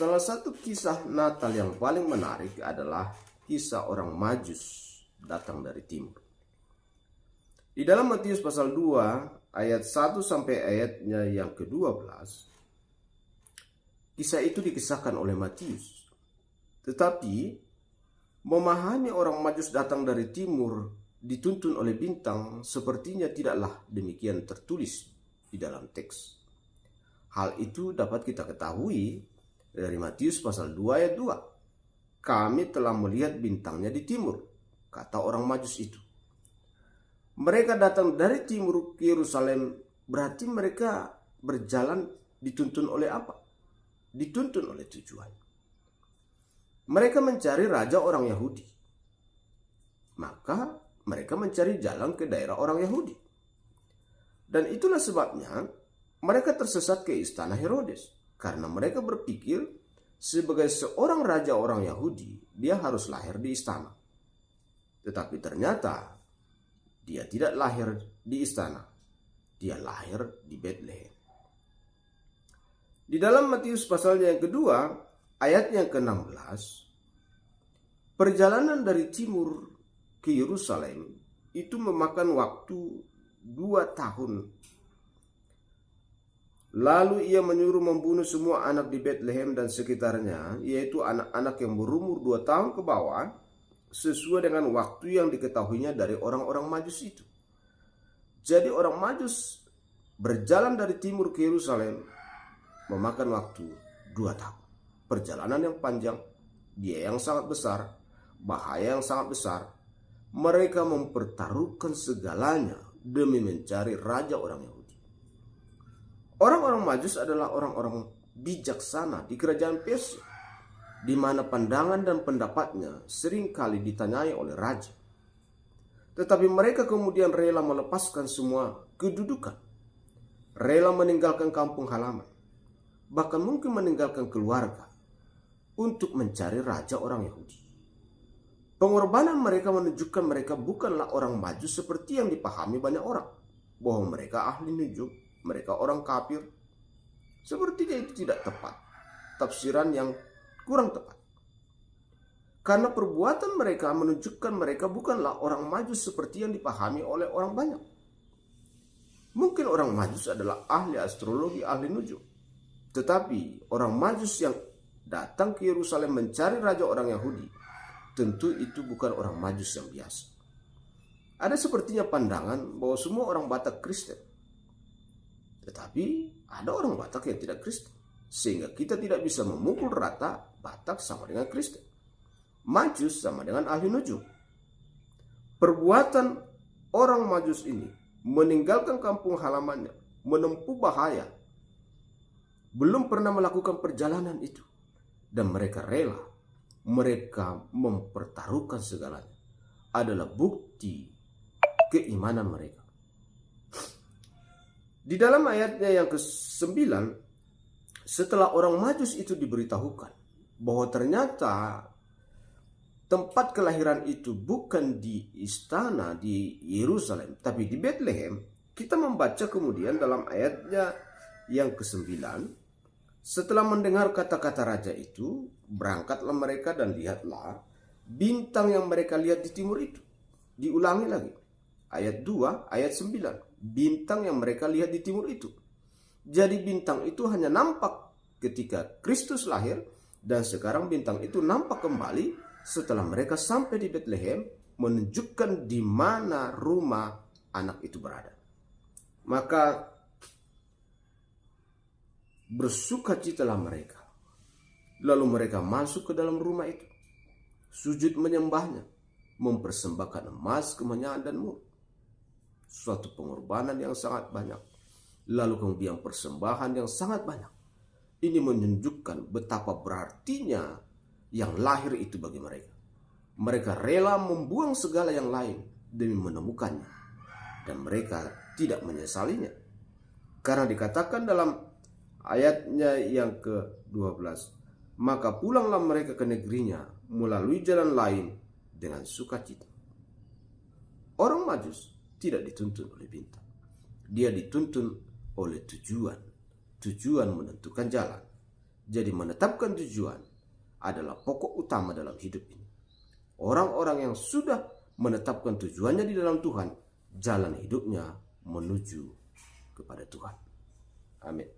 Salah satu kisah Natal yang paling menarik adalah kisah orang Majus datang dari timur. Di dalam Matius pasal 2 ayat 1 sampai ayatnya yang ke-12, kisah itu dikisahkan oleh Matius. Tetapi memahami orang Majus datang dari timur dituntun oleh bintang sepertinya tidaklah demikian tertulis di dalam teks. Hal itu dapat kita ketahui dari Matius pasal 2 ayat 2. Kami telah melihat bintangnya di timur, kata orang Majus itu. Mereka datang dari timur ke Yerusalem, berarti mereka berjalan dituntun oleh apa? Dituntun oleh tujuan. Mereka mencari raja orang Yahudi. Maka mereka mencari jalan ke daerah orang Yahudi. Dan itulah sebabnya mereka tersesat ke istana Herodes. Karena mereka berpikir sebagai seorang raja orang Yahudi, dia harus lahir di istana. Tetapi ternyata dia tidak lahir di istana. Dia lahir di Betlehem. Di dalam Matius pasalnya yang kedua, ayat yang ke-16, perjalanan dari timur ke Yerusalem itu memakan waktu 2 tahun. Lalu ia menyuruh membunuh semua anak di Betlehem dan sekitarnya, yaitu anak-anak yang berumur 2 tahun ke bawah, sesuai dengan waktu yang diketahuinya dari orang-orang Majus itu. Jadi orang Majus berjalan dari timur ke Yerusalem memakan waktu 2 tahun. Perjalanan yang panjang, biaya yang sangat besar, bahaya yang sangat besar. Mereka mempertaruhkan segalanya demi mencari raja orang Yahudi. Orang-orang Majus adalah orang-orang bijaksana di kerajaan Persia, di mana pandangan dan pendapatnya seringkali ditanyai oleh raja. Tetapi mereka kemudian rela melepaskan semua kedudukan, rela meninggalkan kampung halaman, bahkan mungkin meninggalkan keluarga untuk mencari raja orang Yahudi. Pengorbanan mereka menunjukkan mereka bukanlah orang Majus seperti yang dipahami banyak orang, bahwa mereka ahli nujum, mereka orang kafir. Sepertinya itu tidak tepat, tafsiran yang kurang tepat. Karena perbuatan mereka menunjukkan mereka bukanlah orang Majus seperti yang dipahami oleh orang banyak. Mungkin orang Majus adalah ahli astrologi, ahli nujum. Tetapi orang Majus yang datang ke Yerusalem mencari raja orang Yahudi, tentu itu bukan orang Majus yang biasa. Ada sepertinya pandangan bahwa semua orang Batak Kristen. Tetapi ada orang Batak yang tidak Kristen. Sehingga kita tidak bisa memukul rata Batak sama dengan Kristen. Majus sama dengan ahli nujum. Perbuatan orang Majus ini meninggalkan kampung halamannya, menempuh bahaya, belum pernah melakukan perjalanan itu. Dan mereka rela, mereka mempertaruhkan segalanya. Adalah bukti keimanan mereka. Di dalam ayatnya yang ke-9, setelah orang Majus itu diberitahukan bahwa ternyata tempat kelahiran itu bukan di istana di Yerusalem, tapi di Betlehem, kita membaca kemudian dalam ayatnya yang ke-9, setelah mendengar kata-kata raja itu, berangkatlah mereka dan lihatlah bintang yang mereka lihat di timur itu. Diulangi lagi. Ayat 2, ayat 9. Bintang yang mereka lihat di timur itu. Jadi bintang itu hanya nampak ketika Kristus lahir, dan sekarang bintang itu nampak kembali setelah mereka sampai di Betlehem, menunjukkan di mana rumah anak itu berada. Maka bersukacitalah mereka. Lalu mereka masuk ke dalam rumah itu, sujud menyembahnya, mempersembahkan emas, kemenyan, dan mur. Suatu pengorbanan yang sangat banyak. Lalu kemudian persembahan yang sangat banyak. Ini menunjukkan betapa berartinya yang lahir itu bagi mereka. Mereka rela membuang segala yang lain demi menemukannya. Dan mereka tidak menyesalinya. Karena dikatakan dalam ayatnya yang ke-12, maka pulanglah mereka ke negerinya melalui jalan lain dengan sukacita. Orang Majus tidak dituntun oleh bintang. Dia dituntun oleh tujuan menentukan jalan. Jadi menetapkan tujuan adalah pokok utama dalam hidup ini. Orang-orang yang sudah menetapkan tujuannya di dalam Tuhan, jalan hidupnya menuju kepada Tuhan. Amin.